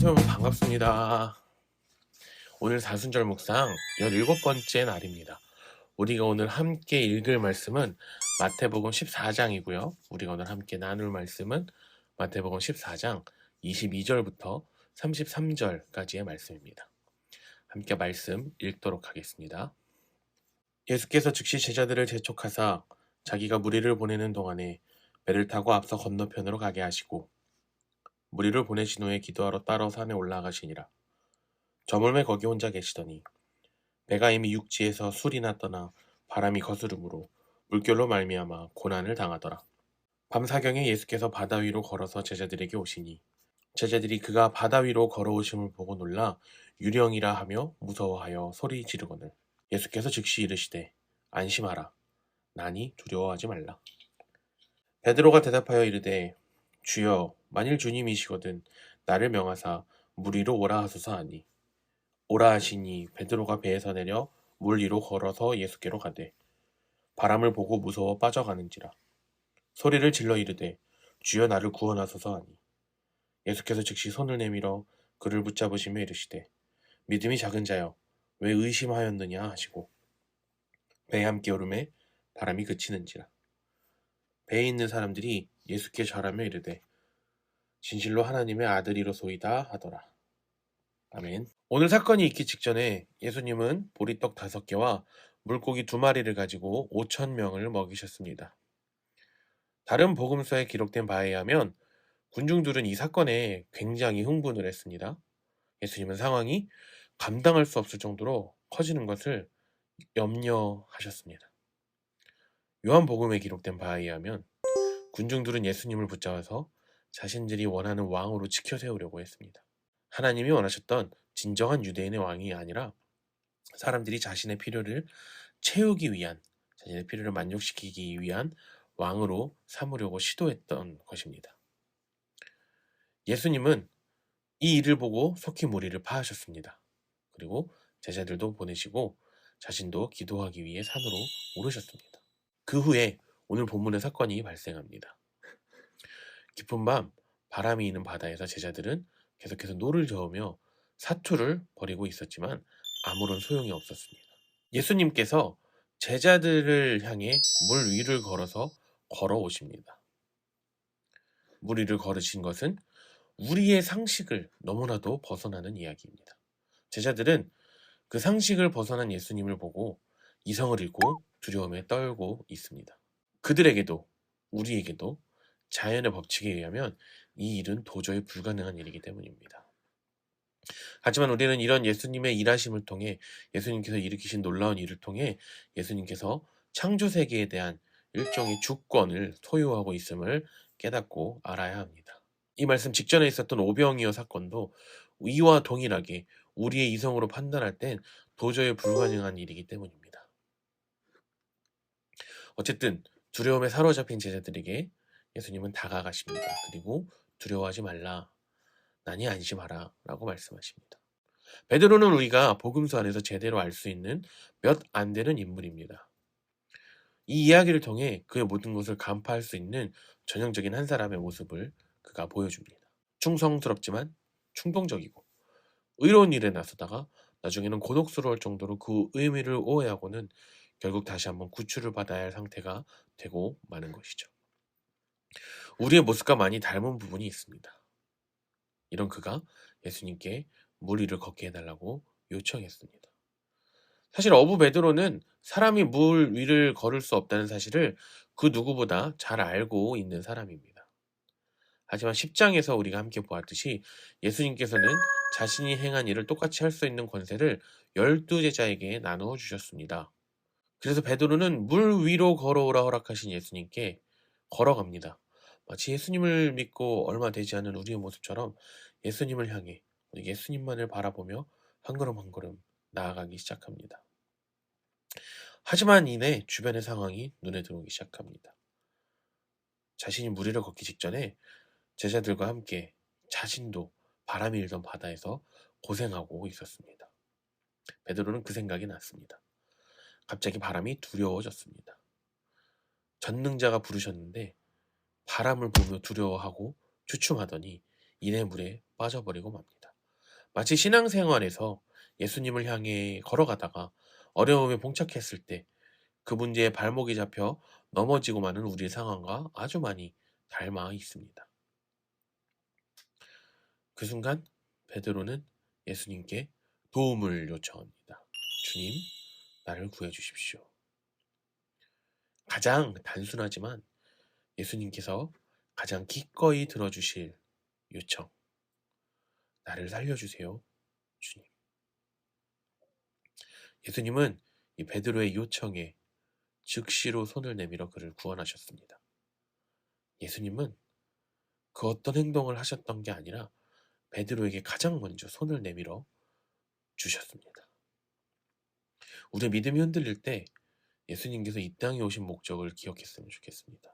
어서오면 반갑습니다. 오늘 사순절 묵상 17번째 날입니다. 우리가 오늘 함께 읽을 말씀은 마태복음 14장이고요. 우리가 오늘 함께 나눌 말씀은 마태복음 14장 22절부터 33절까지의 말씀입니다. 함께 말씀 읽도록 하겠습니다. 예수께서 즉시 제자들을 재촉하사 자기가 무리를 보내는 동안에 배를 타고 앞서 건너편으로 가게 하시고 무리를 보내신 후에 기도하러 따로 산에 올라가시니라. 저물매 거기 혼자 계시더니 배가 이미 육지에서 술이나 떠나 바람이 거스름으로 물결로 말미암아 고난을 당하더라. 밤사경에 예수께서 바다 위로 걸어서 제자들에게 오시니 제자들이 그가 바다 위로 걸어오심을 보고 놀라 유령이라 하며 무서워하여 소리 지르거늘 예수께서 즉시 이르시되 안심하라 나니 두려워하지 말라. 베드로가 대답하여 이르되 주여 만일 주님이시거든 나를 명하사 물 위로 오라 하소서 하니 오라 하시니 베드로가 배에서 내려 물 위로 걸어서 예수께로 가되 바람을 보고 무서워 빠져가는지라 소리를 질러 이르되 주여 나를 구원하소서 하니 예수께서 즉시 손을 내밀어 그를 붙잡으시며 이르시되 믿음이 작은 자여 왜 의심하였느냐 하시고 배에 함께 오르매 바람이 그치는지라 배에 있는 사람들이 예수께 절하며 이르되 진실로 하나님의 아들이로소이다 하더라. 아멘. 오늘 사건이 있기 직전에 예수님은 보리떡 5개와 물고기 2마리를 가지고 5,000명을 먹이셨습니다. 다른 복음서에 기록된 바에 의하면 군중들은 이 사건에 굉장히 흥분을 했습니다. 예수님은 상황이 감당할 수 없을 정도로 커지는 것을 염려하셨습니다. 요한복음에 기록된 바에 의하면 군중들은 예수님을 붙잡아서 자신들이 원하는 왕으로 지켜 세우려고 했습니다. 하나님이 원하셨던 진정한 유대인의 왕이 아니라 사람들이 자신의 필요를 채우기 위한, 자신의 필요를 만족시키기 위한 왕으로 삼으려고 시도했던 것입니다. 예수님은 이 일을 보고 속히 무리를 파하셨습니다. 그리고 제자들도 보내시고 자신도 기도하기 위해 산으로 오르셨습니다. 그 후에 오늘 본문의 사건이 발생합니다. 깊은 밤 바람이 있는 바다에서 제자들은 계속해서 노를 저으며 사투를 벌이고 있었지만 아무런 소용이 없었습니다. 예수님께서 제자들을 향해 물 위를 걸어오십니다. 물 위를 걸으신 것은 우리의 상식을 너무나도 벗어나는 이야기입니다. 제자들은 그 상식을 벗어난 예수님을 보고 이성을 잃고 두려움에 떨고 있습니다. 그들에게도 우리에게도 자연의 법칙에 의하면 이 일은 도저히 불가능한 일이기 때문입니다. 하지만 우리는 이런 예수님의 일하심을 통해 예수님께서 일으키신 놀라운 일을 통해 예수님께서 창조세계에 대한 일종의 주권을 소유하고 있음을 깨닫고 알아야 합니다. 이 말씀 직전에 있었던 오병이어 사건도 이와 동일하게 우리의 이성으로 판단할 땐 도저히 불가능한 일이기 때문입니다. 어쨌든 두려움에 사로잡힌 제자들에게 예수님은 다가가십니다. 그리고 두려워하지 말라, 나니 안심하라 라고 말씀하십니다. 베드로는 우리가 복음서 안에서 제대로 알 수 있는 몇 안 되는 인물입니다. 이 이야기를 통해 그의 모든 것을 간파할 수 있는 전형적인 한 사람의 모습을 그가 보여줍니다. 충성스럽지만 충동적이고 의로운 일에 나서다가 나중에는 곤혹스러울 정도로 그 의미를 오해하고는 결국 다시 한번 구출을 받아야 할 상태가 되고 마는 것이죠. 우리의 모습과 많이 닮은 부분이 있습니다. 이런 그가 예수님께 물 위를 걷게 해달라고 요청했습니다. 사실 어부 베드로는 사람이 물 위를 걸을 수 없다는 사실을 그 누구보다 잘 알고 있는 사람입니다. 하지만 10장에서 우리가 함께 보았듯이 예수님께서는 자신이 행한 일을 똑같이 할 수 있는 권세를 12제자에게 나누어 주셨습니다. 그래서 베드로는 물 위로 걸어오라 허락하신 예수님께 걸어갑니다. 마치 예수님을 믿고 얼마 되지 않은 우리의 모습처럼 예수님을 향해 예수님만을 바라보며 한 걸음 한 걸음 나아가기 시작합니다. 하지만 이내 주변의 상황이 눈에 들어오기 시작합니다. 자신이 물 위를 걷기 직전에 제자들과 함께 자신도 바람이 일던 바다에서 고생하고 있었습니다. 베드로는 그 생각이 났습니다. 갑자기 바람이 두려워졌습니다. 전능자가 부르셨는데 바람을 보며 두려워하고 주춤하더니 이내 물에 빠져버리고 맙니다. 마치 신앙생활에서 예수님을 향해 걸어가다가 어려움에 봉착했을 때 그 문제에 발목이 잡혀 넘어지고 마는 우리의 상황과 아주 많이 닮아 있습니다. 그 순간 베드로는 예수님께 도움을 요청합니다. 주님, 나를 구해 주십시오. 가장 단순하지만 예수님께서 가장 기꺼이 들어주실 요청. 나를 살려주세요, 주님. 예수님은 이 베드로의 요청에 즉시로 손을 내밀어 그를 구원하셨습니다. 예수님은 그 어떤 행동을 하셨던 게 아니라 베드로에게 가장 먼저 손을 내밀어 주셨습니다. 우리의 믿음이 흔들릴 때 예수님께서 이 땅에 오신 목적을 기억했으면 좋겠습니다.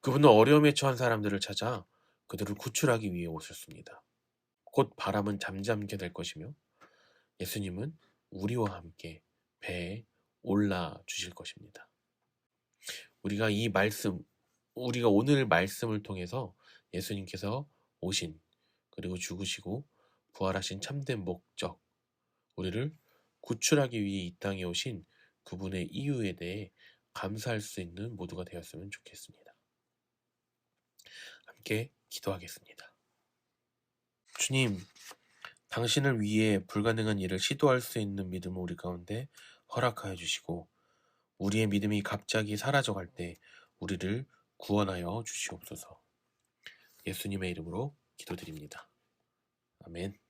그분은 어려움에 처한 사람들을 찾아 그들을 구출하기 위해 오셨습니다. 곧 바람은 잠잠게 될 것이며 예수님은 우리와 함께 배에 올라 주실 것입니다. 우리가 오늘 말씀을 통해서 예수님께서 오신 그리고 죽으시고 부활하신 참된 목적, 우리를 구출하기 위해 이 땅에 오신 그분의 이유에 대해 감사할 수 있는 모두가 되었으면 좋겠습니다. 함께 기도하겠습니다. 주님, 당신을 위해 불가능한 일을 시도할 수 있는 믿음을 우리 가운데 허락하여 주시고 우리의 믿음이 갑자기 사라져갈 때 우리를 구원하여 주시옵소서. 예수님의 이름으로 기도드립니다. 아멘.